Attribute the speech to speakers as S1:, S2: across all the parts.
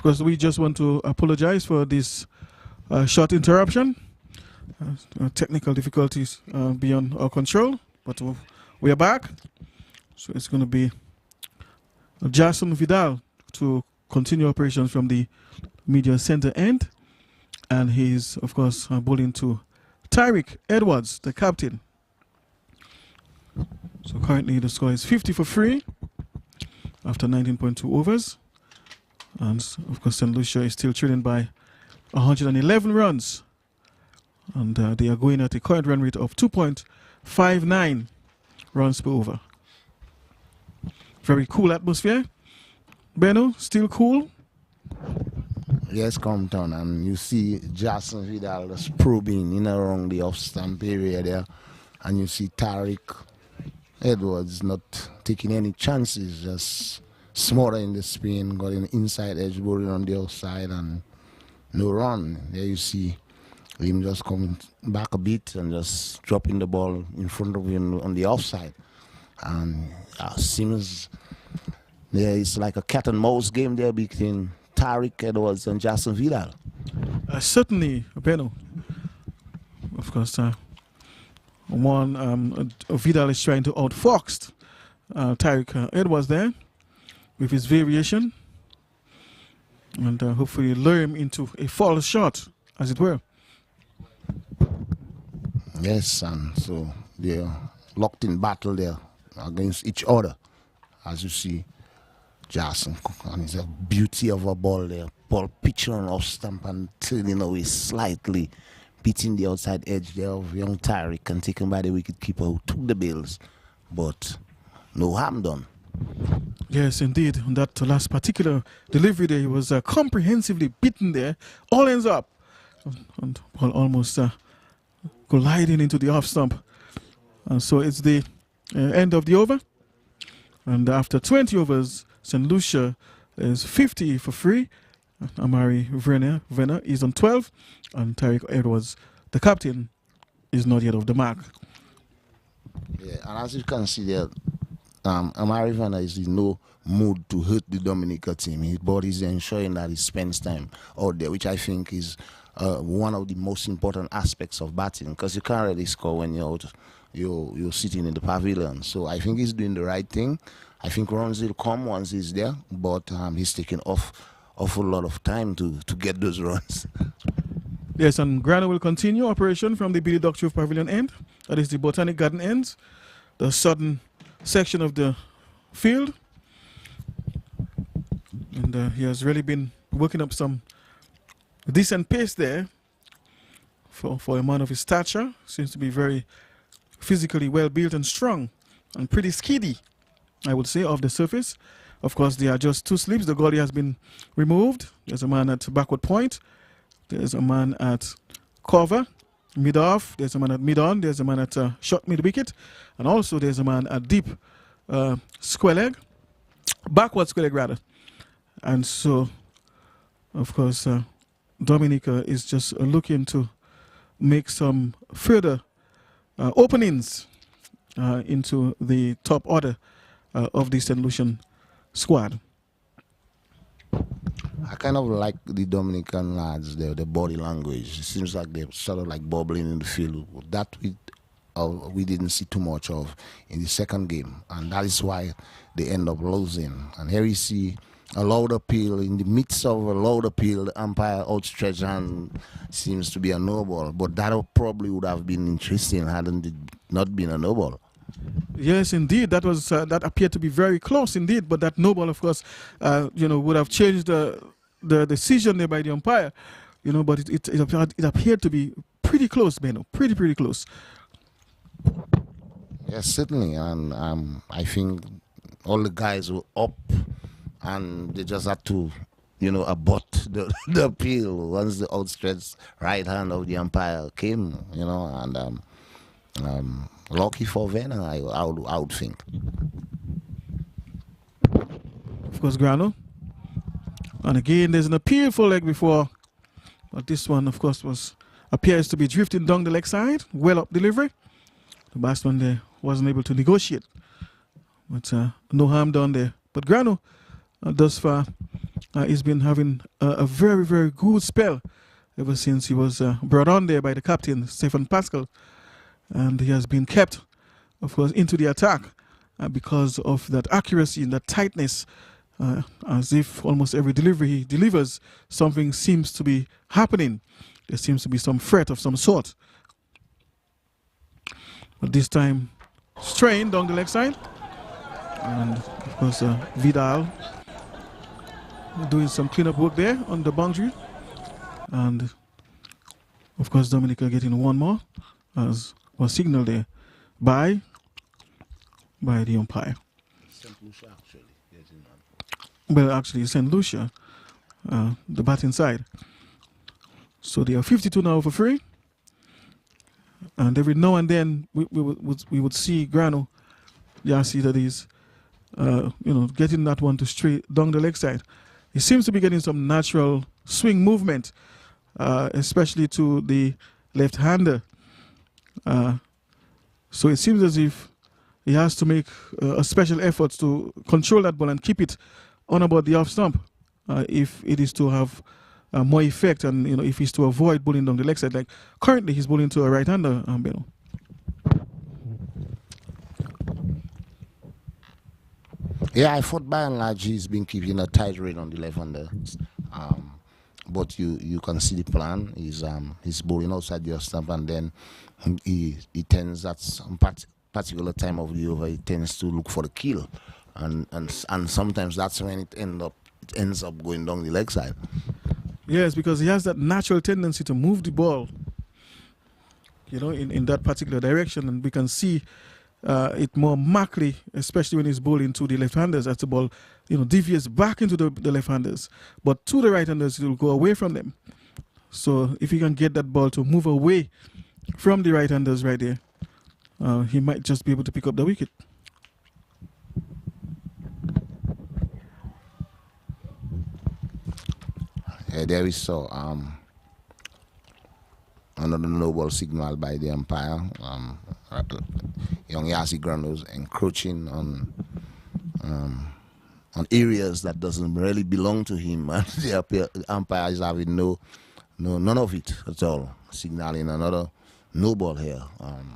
S1: Of course, we just want to apologize for this short interruption. Technical difficulties beyond our control, but we are back. So it's going to be Jason Vidal to continue operations from the media center end. And he's, of course, bowling to Tyreek Edwards, the captain. So currently the score is 50 for 3 after 19.2 overs. And, of course, St. Lucia is still trailing by 111 runs. And they are going at a current run rate of 2.59 runs per over. Very cool atmosphere. Beno, still cool?
S2: Yes, Compton, and you see Jason Vidal just probing in around the off-stamp area there. And you see Tariq Edwards not taking any chances, just smothering the spin, got an inside edge bowling on the outside and no run. There you see him just coming back a bit and just dropping the ball in front of him on the offside. And seems there is like a cat and mouse game there between Tariq Edwards and Jason Vidal.
S1: Certainly, Beno. Of course, Vidal is trying to outfox Tariq Edwards there with his variation. And hopefully lure him into a false shot, as it were.
S2: Yes, and so they're locked in battle there against each other, as you see. Jason, and it's a beauty of a ball there. Ball pitching on off stump and turning away slightly, beating the outside edge there of young Tariq and taken by the wicketkeeper who took the bails, but no harm done.
S1: Yes, indeed. On that last particular delivery there, he was comprehensively beaten there. All ends up. And ball almost colliding into the off stump. So it's the end of the over. And after 20 overs, St. Lucia is 50 for 3. Amari Venner is on 12. And Tariq Edwards, the captain, is not yet off the mark.
S2: Yeah, and as you can see there, Amari Venner is in no mood to hurt the Dominica team. But he's ensuring that he spends time out there, which I think is one of the most important aspects of batting, because you can't really score when you're out, you're sitting in the pavilion. So I think he's doing the right thing. I think runs will come once he's there, but he's taking awful lot of time to get those runs.
S1: Yes, and Grano will continue operation from the Billy Ducktrove Pavilion end. That is the Botanic Garden end, the southern section of the field. And he has really been working up some decent pace there for a man of his stature. Seems to be very physically well built and strong and pretty skiddy, I would say, off the surface. Of course, there are just two slips. The goalie has been removed. There's a man at backward point. There's a man at cover, mid-off. There's a man at mid-on. There's a man at short mid-wicket. And also there's a man at deep square leg, backward square leg rather. And so, of course, Dominica is just looking to make some further openings into the top order of the St. Lucian squad.
S2: I kind of like the Dominican lads, the body language. It seems like they're sort of like bubbling in the field. That we didn't see too much of in the second game, and that is why they end up losing. And here you see a loud appeal. In the midst of a loud appeal, the umpire outstretched hand seems to be a no ball, but that probably would have been interesting hadn't it not been a no ball.
S1: Yes, indeed, that was that appeared to be very close indeed, but that no ball, of course, would have changed the decision there by the umpire, but it appeared to be pretty close, Beno, pretty close.
S2: Yes, certainly, and I think all the guys were up, and they just had to, abort the appeal once the outstretched right hand of the umpire came, and lucky for Venner, I would think.
S1: Of course, Grano. And again, there's an appeal for leg before, but this one, of course, appears to be drifting down the leg side, well up delivery. The batsman there wasn't able to negotiate, but no harm done there. But Grano, thus far, He's been having a very, very good spell ever since he was brought on there by the captain, Stephen Pascal. And he has been kept, of course, into the attack because of that accuracy and that tightness. As if almost every delivery he delivers, something seems to be happening. There seems to be some threat of some sort. But this time, strain down the leg side. And of course, Vidal doing some cleanup work there on the boundary. And of course, Dominica getting one more, as was signaled there by the umpire.
S2: St. Lucia actually getting one.
S1: Well, actually, St. Lucia, the batting side. So they are 52 now for free. And every now and then we would see Grano Yasi that is, getting that one to straight down the leg side. He seems to be getting some natural swing movement, especially to the left-hander. So it seems as if he has to make a special effort to control that ball and keep it on about the off stump if it is to have more effect, and if he's to avoid bowling down the leg side. Like currently he's bowling to a right-hander, Beno.
S2: Yeah, I thought by and large he's been keeping a tight rein on the left-hander. But you can see the plan. He's bowling outside the off stump, and then he tends at some particular time of the over, he tends to look for the kill. And sometimes that's when it ends up going down the leg side.
S1: Yes, because he has that natural tendency to move the ball, in that particular direction, and we can see it more markedly, especially when he's bowling to the left-handers, as the ball, deviates back into the left-handers, but to the right-handers it will go away from them. So if he can get that ball to move away from the right-handers right there, he might just be able to pick up the wicket.
S2: Yeah, there we saw another no ball signal by the umpire. Young Yasi Granos encroaching on areas that doesn't really belong to him, and the umpire is having none of it at all, signaling another no ball here.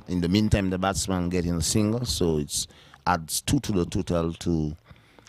S2: In the meantime, the batsman getting a single, so it adds 2 to the total to